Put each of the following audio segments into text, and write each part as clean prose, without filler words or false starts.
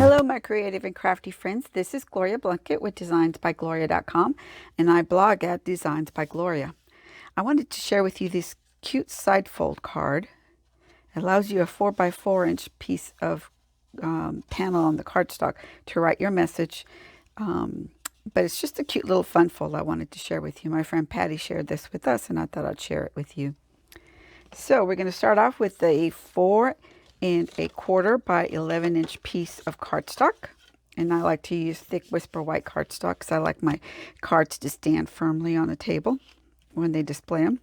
Hello, my creative and crafty friends. This is Gloria Blunkett with designsbygloria.com, and I blog at Designs by Gloria. I wanted to share with you this cute side fold card. It allows you a 4x4 inch piece of panel on the cardstock to write your message. But it's just a cute little fun fold I wanted to share with you. My friend Patty shared this with us, and I thought I'd share it with you. So we're going to start off with a 4 1/4 by 11-inch piece of cardstock. And I like to use thick Whisper White cardstock because I like my cards to stand firmly on the table when they display them.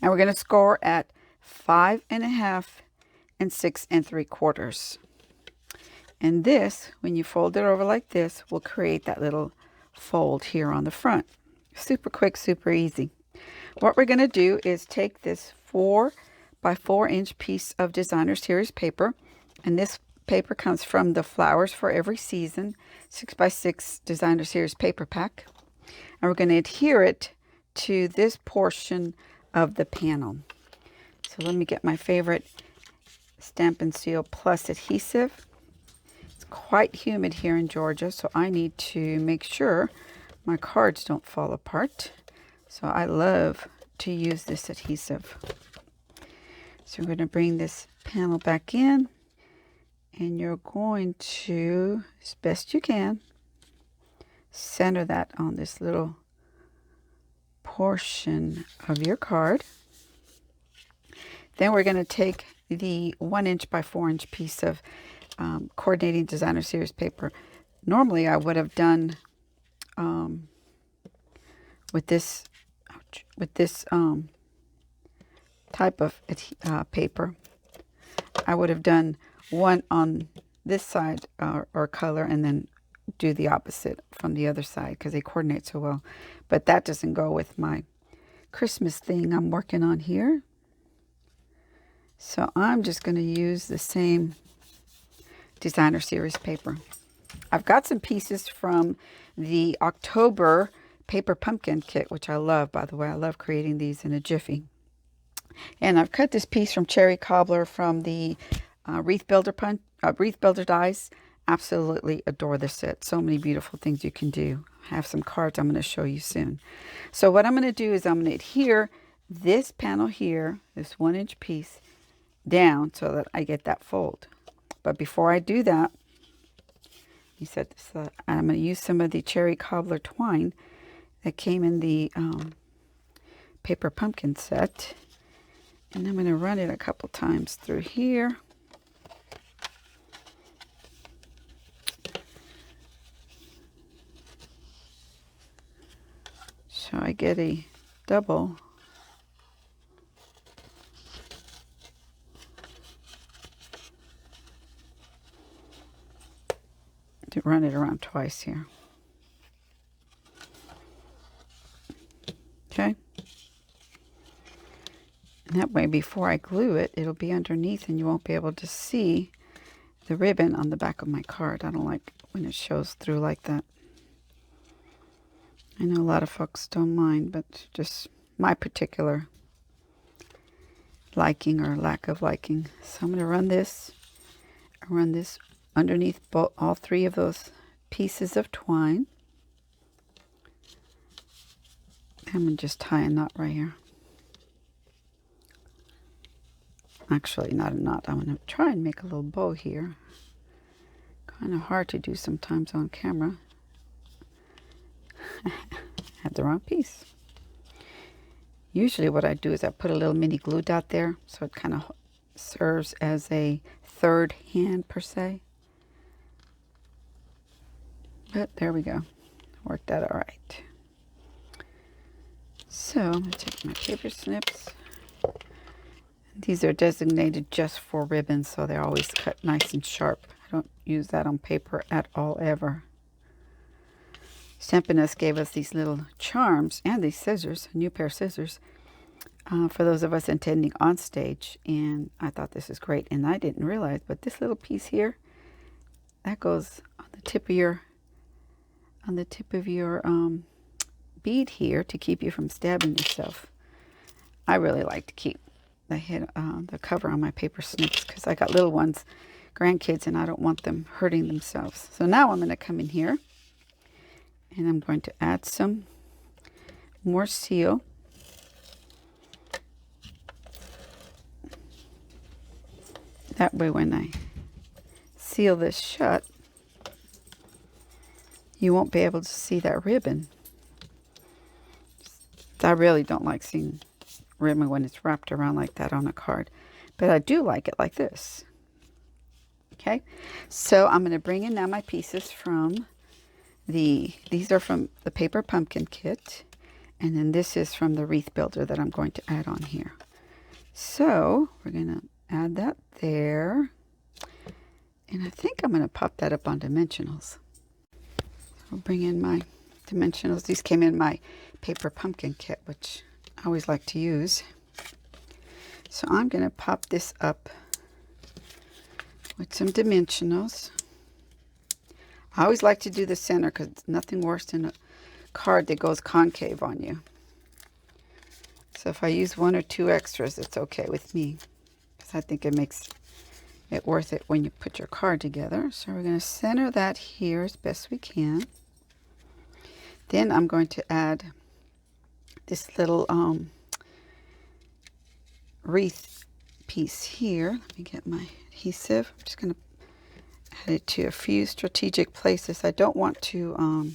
And we're going to score at 5 1/2 and 6 3/4. And this, when you fold it over like this, will create that little fold here on the front. Super quick, super easy. What we're going to do is take this 4x4 inch piece of Designer Series paper, and this paper comes from the Flowers for Every Season 6x6 Designer Series paper pack, and we're going to adhere it to this portion of the panel. So let me get my favorite Stampin' Seal Plus adhesive. It's quite humid here in Georgia, so I need to make sure my cards don't fall apart. So I love to use this adhesive. So we're going to bring this panel back in, and you're going to, as best you can, center that on this little portion of your card. Then we're going to take the 1 by 4 inch piece of Coordinating Designer Series paper. Normally I would have done with this type of paper, I would have done one on this side or color, and then do the opposite from the other side because they coordinate so well. But that doesn't go with my Christmas thing I'm working on here. So I'm just going to use the same Designer Series paper. I've got some pieces from the October Paper Pumpkin Kit, which I love, by the way. I love creating these in a jiffy. And I've cut this piece from Cherry Cobbler from the Wreath Builder Dies. Absolutely adore this set. So many beautiful things you can do. I have some cards I'm going to show you soon. So what I'm going to do is I'm going to adhere this panel here, this 1-inch piece, down so that I get that fold. But before I do that, I'm going to use some of the Cherry Cobbler twine that came in the Paper Pumpkin set. And I'm going to run it a couple times through here. So I get a double. To run it around twice here. Okay. And that way, before I glue it, it'll be underneath and you won't be able to see the ribbon on the back of my card. I don't like when it shows through like that. I know a lot of folks don't mind, but just my particular liking or lack of liking. So I'm going to run this underneath all three of those pieces of twine. I'm going to just tie a knot right here. Actually, not a knot. I'm going to try and make a little bow here. Kind of hard to do sometimes on camera. Had the wrong piece. Usually what I do is I put a little mini glue dot there, so it kind of serves as a third hand per se. But there we go. Worked out all right. So I'm going to take my paper snips. These are designated just for ribbons, so they're always cut nice and sharp. I don't use that on paper at all, ever. Stampin' Us gave us these little charms and these scissors, a new pair of scissors, for those of us attending on stage. And I thought this is great, and I didn't realize, but this little piece here, that goes on the tip of your bead here to keep you from stabbing yourself. I really like to keep the cover on my paper snips because I got little ones grandkids, and I don't want them hurting themselves. So now I'm going to come in here and I'm going to add some more seal. That way when I seal this shut, you won't be able to see that ribbon. I really don't like seeing ribbon when it's wrapped around like that on a card, but I do like it like this. Okay, so I'm going to bring in now my pieces from these are from the Paper Pumpkin kit, and then this is from the wreath builder that I'm going to add on here. So we're going to add that there, and I think I'm going to pop that up on dimensionals. I'll bring in my dimensionals. These came in my Paper Pumpkin kit, which I always like to use. So I'm going to pop this up with some dimensionals. I always like to do the center because it's nothing worse than a card that goes concave on you. So if I use 1 or 2 extras, it's okay with me, because I think it makes it worth it when you put your card together. So we're going to center that here as best we can. Then I'm going to add this little wreath piece here. Let me get my adhesive. I'm just going to add it to a few strategic places. I don't want to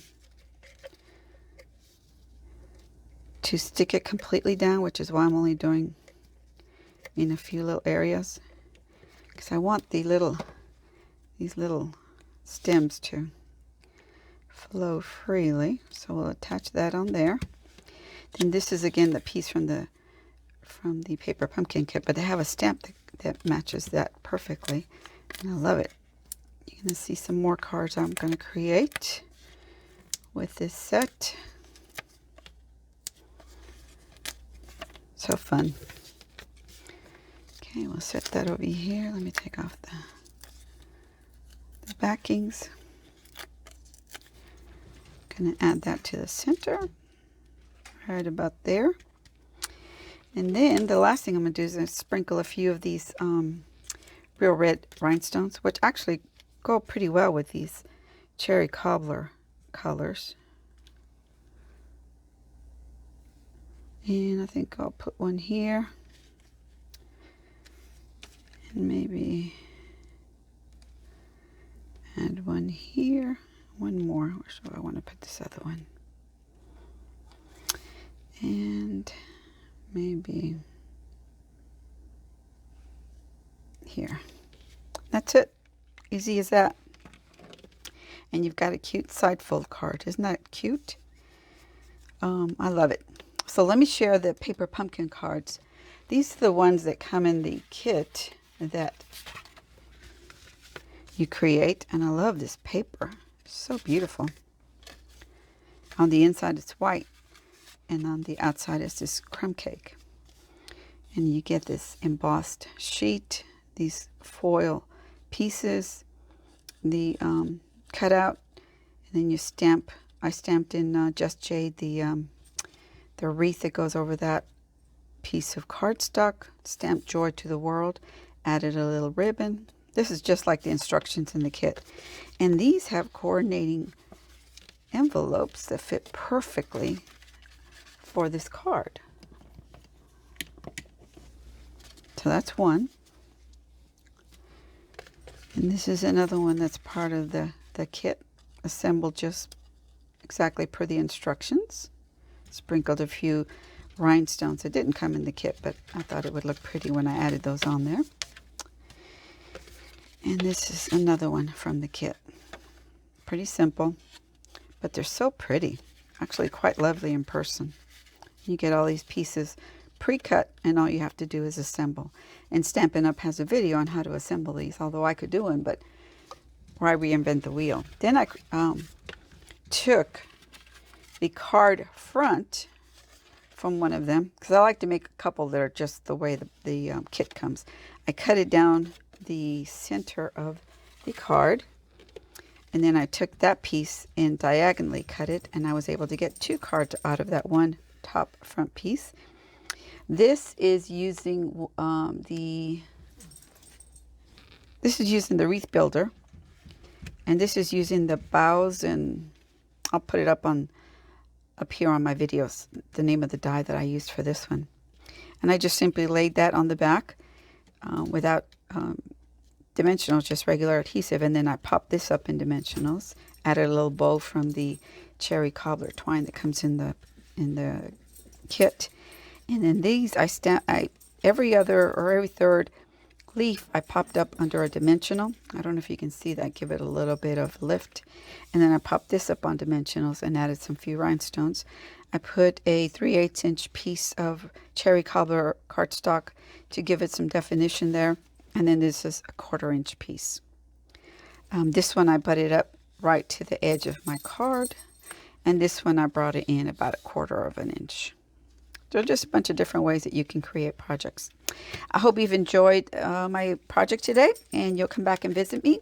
stick it completely down, which is why I'm only doing in a few little areas, because I want these little stems to flow freely. So we'll attach that on there. Then this is again the piece from the Paper Pumpkin kit, but they have a stamp that matches that perfectly, and I love it. You're going to see some more cards I'm going to create with this set. So fun. Okay, we'll set that over here. Let me take off the backings. Going to add that to the center, right about there. And then the last thing I'm going to do is sprinkle a few of these real red rhinestones, which actually go pretty well with these cherry cobbler colors. And I think I'll put one here. And maybe add one here. One more. Where should I want to put this other one? And maybe here. That's it. Easy as that. And you've got a cute side fold card. Isn't that cute? I love it. So let me share the Paper Pumpkin cards. These are the ones that come in the kit that you create. And I love this paper. It's so beautiful. On the inside it's white, and on the outside it's this crumb cake. And you get this embossed sheet, these foil pieces, the cutout, and then you stamp. I stamped in Just Jade the wreath that goes over that piece of cardstock, stamped Joy to the World, added a little ribbon. This is just like the instructions in the kit. And these have coordinating envelopes that fit perfectly for this card. So that's one. And this is another one that's part of the kit, assembled just exactly per the instructions. Sprinkled a few rhinestones. It didn't come in the kit, but I thought it would look pretty when I added those on there. And this is another one from the kit. Pretty simple, but they're so pretty. Actually quite lovely in person. You get all these pieces pre-cut, and all you have to do is assemble. And Stampin' Up! Has a video on how to assemble these, although I could do one, but why reinvent the wheel? Then I took the card front from one of them, because I like to make a couple that are just the way the kit comes. I cut it down the center of the card, and then I took that piece and diagonally cut it, and I was able to get 2 cards out of that one top front piece. This is using This is using the wreath builder, and this is using the boughs, and I'll put it up here on my videos, the name of the die that I used for this one. And I just simply laid that on the back without dimensionals, just regular adhesive, and then I popped this up in dimensionals. Added a little bow from the cherry cobbler twine that comes in the kit, and then these every other or every third leaf I popped up under a dimensional. I don't know if you can see that, give it a little bit of lift. And then I popped this up on dimensionals and added some few rhinestones. I put a 3/8 inch piece of cherry cobbler cardstock to give it some definition there. And then this is a 1/4 inch piece. This one I butted up right to the edge of my card. And this one I brought it in about 1/4 of an inch. There are just a bunch of different ways that you can create projects. I hope you've enjoyed my project today, and you'll come back and visit me.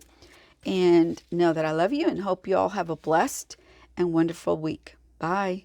And know that I love you, and hope you all have a blessed and wonderful week. Bye.